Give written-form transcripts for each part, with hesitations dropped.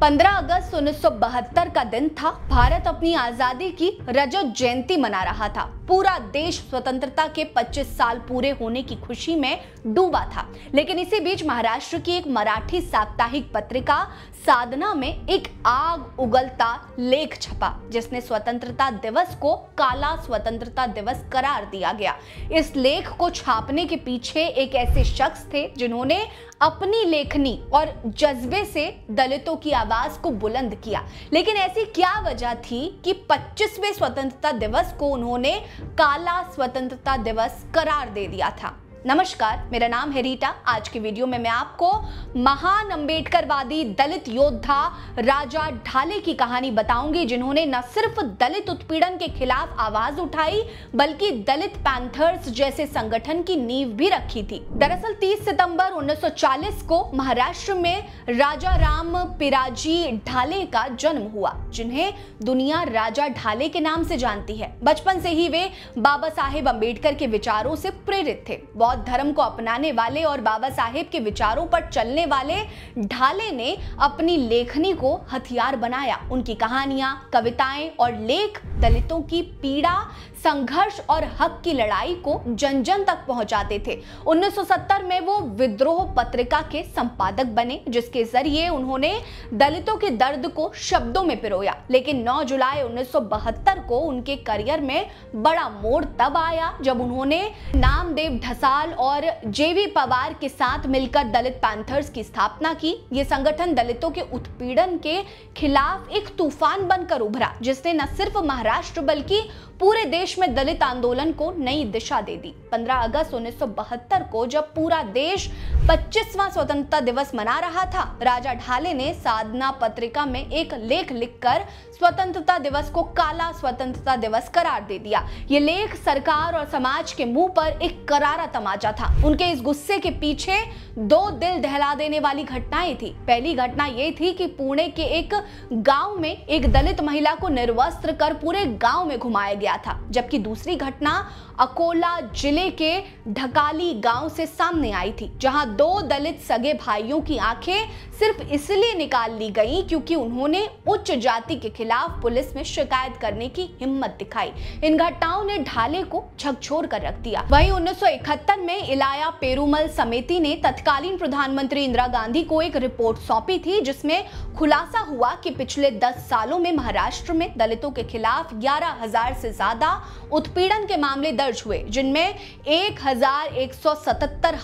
15 अगस्त 1972 का दिन था। भारत अपनी आजादी की रजत जयंती मना रहा था। पूरा देश स्वतंत्रता के 25 साल पूरे होने की खुशी में डूबा था। लेकिन इसी बीच महाराष्ट्र की एक मराठी साप्ताहिक पत्रिका साधना में एक आग उगलता लेख छपा, जिसने स्वतंत्रता दिवस को काला स्वतंत्रता दिवस करार दिया गया। इस लेख को छापने के पीछे एक ऐसे शख्स थे जिन्होंने अपनी लेखनी और जज्बे से दलितों की आवाज को बुलंद किया। लेकिन ऐसी क्या वजह थी कि 25वें स्वतंत्रता दिवस को उन्होंने काला स्वतंत्रता दिवस करार दे दिया था? नमस्कार, मेरा नाम है रीटा। आज की वीडियो में मैं आपको महान अंबेडकरवादी दलित योद्धा राजा ढाले की कहानी बताऊंगी, जिन्होंने न सिर्फ दलित उत्पीड़न के खिलाफ आवाज उठाई बल्कि दलित पैंथर्स जैसे संगठन की नींव भी रखी थी। दरअसल 30 सितंबर 1940 को महाराष्ट्र में राजा राम पिराजी ढाले का जन्म हुआ, जिन्हें दुनिया राजा ढाले के नाम से जानती है। बचपन से ही वे बाबा साहेब अंबेडकर के विचारों से प्रेरित थे। बौद्ध धर्म को अपनाने वाले और बाबा साहेब के विचारों पर चलने वाले ढाले ने अपनी लेखनी को हथियार बनाया। उनकी कहानियां, कविताएं और लेख दलितों की पीड़ा, संघर्ष और हक की लड़ाई को जन जन तक पहुंचाते थे। 1970 में वो विद्रोह पत्रिका के संपादक बने, जिसके जरिए उन्होंने दलितों के दर्द को शब्दों में पिरोया। लेकिन 9 जुलाई 1972 को उनके करियर में बड़ा मोड़ तब आया जब उन्होंने नामदेव ढसाल और जेवी पवार के साथ मिलकर दलित पैंथर्स की स्थापना की। ये संगठन दलितों के उत्पीड़न के खिलाफ एक तूफान बनकर उभरा, जिसने न सिर्फ महाराष्ट्र बल्कि पूरे देश में दलित आंदोलन को नई दिशा दे दी। 15 अगस्त 1972 को जब पूरा देश 25वां स्वतंत्रता दिवस मना रहा था, राजा ढाले ने साधना पत्रिका में एक लेख लिखकर स्वतंत्रता दिवस को काला स्वतंत्रता दिवस करार दे दिया। ये लेख सरकार और समाज के मुंह पर एक करारा तमाचा था। उनके इस गुस्से के पीछे 2 दिल दहला देने वाली घटनाएं थी। पहली घटना ये थी कि पुणे के एक गांव में एक दलित महिला को निर्वस्त्र कर पूरे गांव में घुमाया गया था, जबकि दूसरी घटना अकोला जिले के ढकाली गांव से सामने आई थी, जहां 2 दलित सगे भाइयों की आंखें सिर्फ इसलिए निकाल ली गईं क्योंकि उन्होंने उच्च जाति के खिलाफ पुलिस में शिकायत करने की हिम्मत दिखाई। इन घटनाओं ने ढाले को झकझोर कर रख दिया। वहीं 1971 में इलाया पेरुमल समिति ने तत्कालीन प्रधानमंत्री इंदिरा गांधी को एक रिपोर्ट सौंपी थी, जिसमें खुलासा हुआ कि पिछले 10 सालों में महाराष्ट्र में दलितों के खिलाफ 11,000 से ज्यादा उत्पीड़न के मामले दर्ज हुए, जिनमें 1,177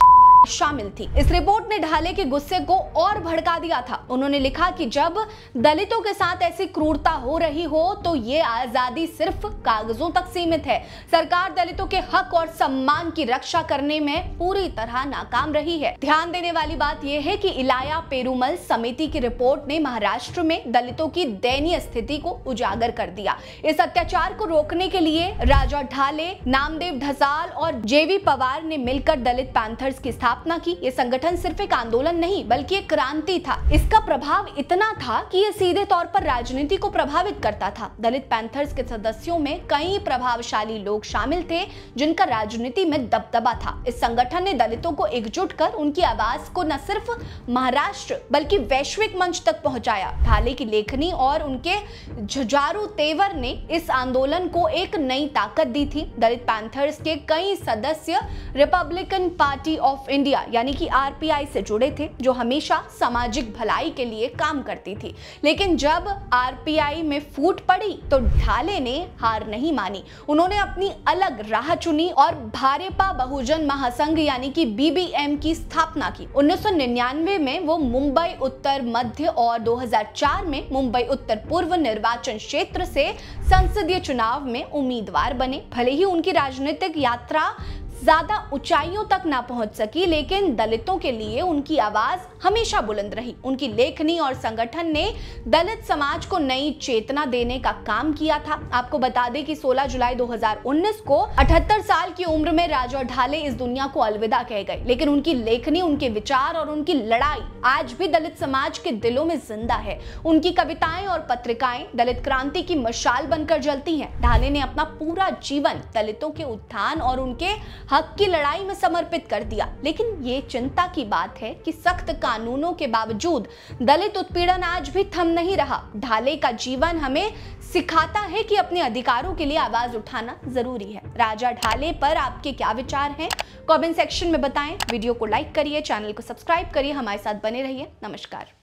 शामिल थी। इस रिपोर्ट ने ढाले के गुस्से को और भड़का दिया था। उन्होंने लिखा कि जब दलितों के साथ ऐसी क्रूरता हो रही हो तो ये आजादी सिर्फ कागजों तक सीमित है। सरकार दलितों के हक और सम्मान की रक्षा करने में पूरी तरह नाकाम रही है। ध्यान देने वाली बात यह है कि इलाया पेरुमल समिति की रिपोर्ट ने महाराष्ट्र में दलितों की दयनीय स्थिति को उजागर कर दिया। इस अत्याचार को रोकने के लिए राजा ढाले, नामदेव ढसाल और जेवी पवार ने मिलकर दलित पैंथर्स की स्थापना की। ये संगठन सिर्फ एक आंदोलन नहीं बल्कि एक क्रांति था। इसका प्रभाव इतना था कि ये सीधे तौर पर राजनीति को प्रभावित करता था। दलित पैंथर्स के सदस्यों में कई प्रभावशाली लोग शामिल थे जिनका राजनीति में दबदबा था। इस संगठन ने दलितों को एकजुट कर उनकी आवाज को न सिर्फ महाराष्ट्र बल्कि वैश्विक मंच तक पहुंचाया। ढाले की लेखनी और उनके जुझारू तेवर ने इस आंदोलन को एक नई ताकत दी थी। दलित पैंथर्स के कई सदस्य रिपब्लिकन पार्टी ऑफ इंडिया यानी कि आरपीआई से जुड़े थे, जो हमेशा सामाजिक भलाई के लिए काम करती थी। लेकिन जब आरपीआई में फूट पड़ी तो ढाले ने हार नहीं मानी। उन्होंने अपनी अलग राह चुनी और भाजपा बहुजन महासंघ यानी कि बीबीएम की स्थापना की। 1999 में वो मुंबई उत्तर मध्य और 2004 में मुंबई उत्तर पूर्व निर्वाचन क्षेत्र से संसदीय चुनाव में उम्मीदवार बने। भले ही उनकी राजनीतिक यात्रा ज्यादा ऊंचाइयों तक ना पहुंच सकी, लेकिन दलितों के लिए उनकी आवाज हमेशा बुलंद रही। उनकी लेखनी और संगठन ने दलित समाज को नई चेतना देने का काम किया था। आपको बता दें कि 16 जुलाई 2019 को 78 साल की उम्र में राजा ढाले इस दुनिया को अलविदा कह गए, लेकिन उनकी लेखनी, उनके विचार और उनकी लड़ाई आज भी दलित समाज के दिलों में जिंदा है। उनकी कविताएं और पत्रिकाएं दलित क्रांति की मशाल बनकर जलती हैं। ढाले ने अपना पूरा जीवन दलितों के उत्थान और उनके हक की लड़ाई में समर्पित कर दिया। लेकिन ये चिंता की बात है कि सख्त कानूनों के बावजूद दलित उत्पीड़न आज भी थम नहीं रहा। ढाले का जीवन हमें सिखाता है कि अपने अधिकारों के लिए आवाज उठाना जरूरी है। राजा ढाले पर आपके क्या विचार हैं? कमेंट सेक्शन में बताएं। वीडियो को लाइक करिए, चैनल को सब्सक्राइब करिए, हमारे साथ बने रहिए। नमस्कार।